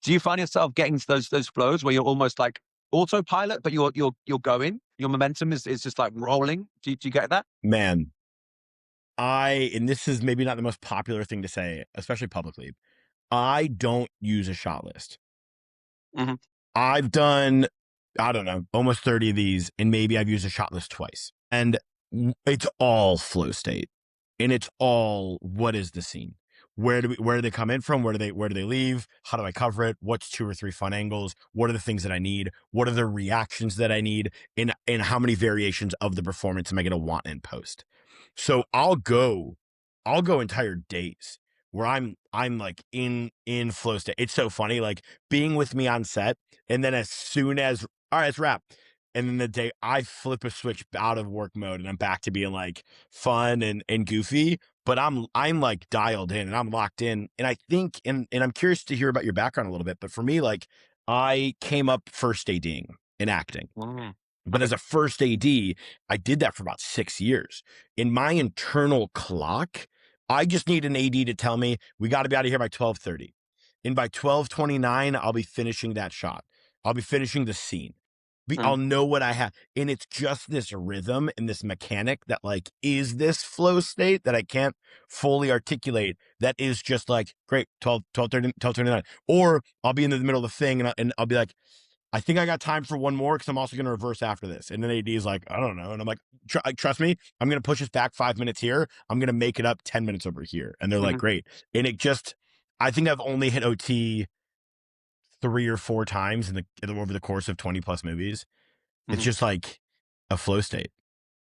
Do you find yourself getting to those flows where you're almost like autopilot, but you're going, your momentum is just like rolling? Do you get that? Man, and this is maybe not the most popular thing to say, especially publicly. I don't use a shot list. Hmm. I've done, I don't know, almost 30 of these, and maybe I've used a shot list twice. And it's all flow state. And it's all, what is the scene? Where do they come in from? Where do they leave? How do I cover it? What's 2 or 3 fun angles? What are the things that I need? What are the reactions that I need? And how many variations of the performance am I going to want in post? So I'll go entire days where I'm like in flow state. It's so funny, like being with me on set, and then as soon as, all right, it's wrap. And then the day I flip a switch out of work mode and I'm back to being like fun and goofy, but I'm like dialed in and I'm locked in. And I think, and I'm curious to hear about your background a little bit, but for me, like I came up first ADing in acting. Mm. But as a first AD, I did that for about 6 years. In my internal clock, I just need an AD to tell me we got to be out of here by 12:30. And by 12:29, I'll be finishing that shot. I'll be finishing the scene. Mm. I'll know what I have. And it's just this rhythm and this mechanic that like is this flow state that I can't fully articulate. That is just like, great, 12:30, 12:29. Or I'll be in the middle of the thing and I'll be like, I think I got time for one more because I'm also going to reverse after this. And then AD is like, I don't know. And I'm like, trust me, I'm going to push us back 5 minutes here. I'm going to make it up 10 minutes over here. And they're like, Mhm. great. And I think I've only hit OT 3 or 4 times over the course of 20 plus movies. It's Mhm. just like a flow state.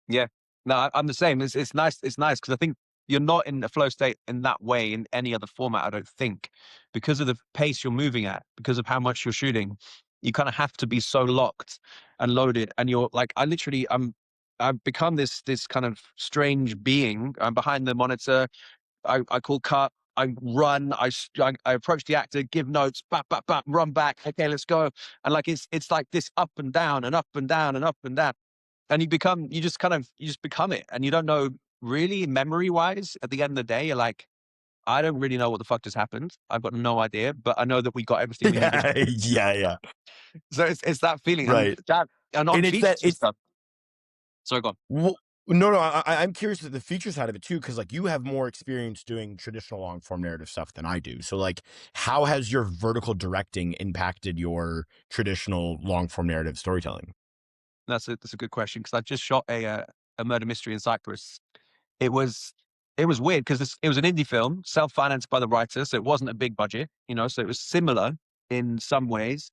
Yeah. No, I'm the same. It's nice. It's nice because I think you're not in a flow state in that way in any other format. I don't think, because of the pace you're moving at, because of how much you're shooting, you kind of have to be so locked and loaded. And you're like, I've become this kind of strange being. I'm behind the monitor. I call cut. I run. I approach the actor, give notes, bap bap bap, run back. Okay, let's go. And like it's like this up and down and up and down and up and down. And you just become it, and you don't know really memory wise. At the end of the day, you're like, I don't really know what the fuck just happened. I've got no idea, but I know that we got everything we needed. Yeah, yeah, yeah. So it's that feeling, and Right. that, and on And it's that features and stuff. Sorry, go on. well, no, I'm curious at the feature side of it too, because like you have more experience doing traditional long form narrative stuff than I do. So like, how has your vertical directing impacted your traditional long form narrative storytelling? That's a good question because I just shot a murder mystery in Cyprus. It was it was weird because it was an indie film, self financed by the writer, so it wasn't a big budget, so it was similar in some ways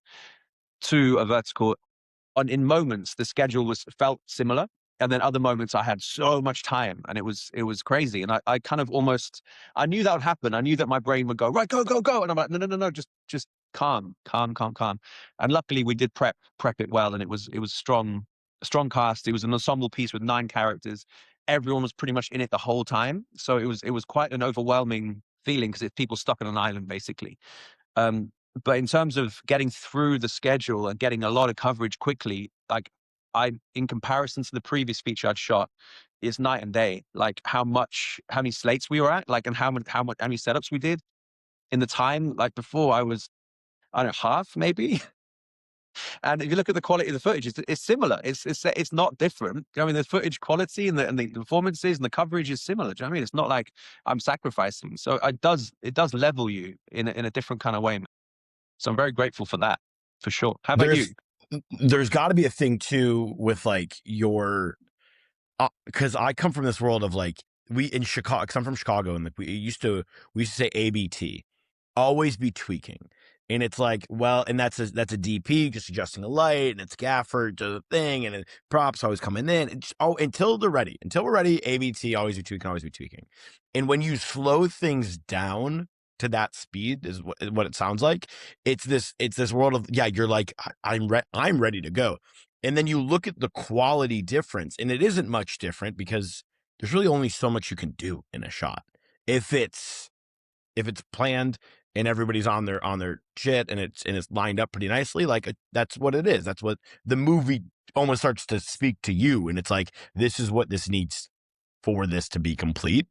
to a vertical. In moments the schedule was felt similar, and then other moments I had so much time and it was crazy, and I kind of almost, I knew that would happen. I knew that my brain would go, right, go go go, and I'm like, no no no no, just calm calm calm calm. And luckily we did prep it well, and it was strong cast. It was an ensemble piece with 9 characters. Everyone was pretty much in it the whole time, so it was quite an overwhelming feeling because it's people stuck on an island basically. um, but in terms of getting through the schedule and getting a lot of coverage quickly, like, in comparison to the previous feature I'd shot, it's night and day. Like how many slates we were at, like, and how many setups we did in the time. Like before, I don't know, half maybe. And if you look at the quality of the footage, it's similar. It's not different. I mean, the footage quality and the performances and the coverage is similar. Do you know what I mean? It's not like I'm sacrificing. So it does level you in a different kind of way. So I'm very grateful for that, for sure. How about you? There's there's got to be a thing too with like your because I come from this world of like we in Chicago. Because I'm from Chicago, and like we used to say ABT, always be tweaking. And it's like, well, and that's a DP just adjusting the light, and it's gaffer to the thing, and then props always coming in. Until we're ready, ABT, always be tweaking, always be tweaking. And when you slow things down to that speed, is what it sounds like. It's this world of, yeah, you're like, I'm ready to go. And then you look at the quality difference, and it isn't much different because there's really only so much you can do in a shot. If it's planned and everybody's on their shit, and it's lined up pretty nicely, like that's what it is. That's what the movie almost starts to speak to you, and it's like, this is what this needs for this to be complete.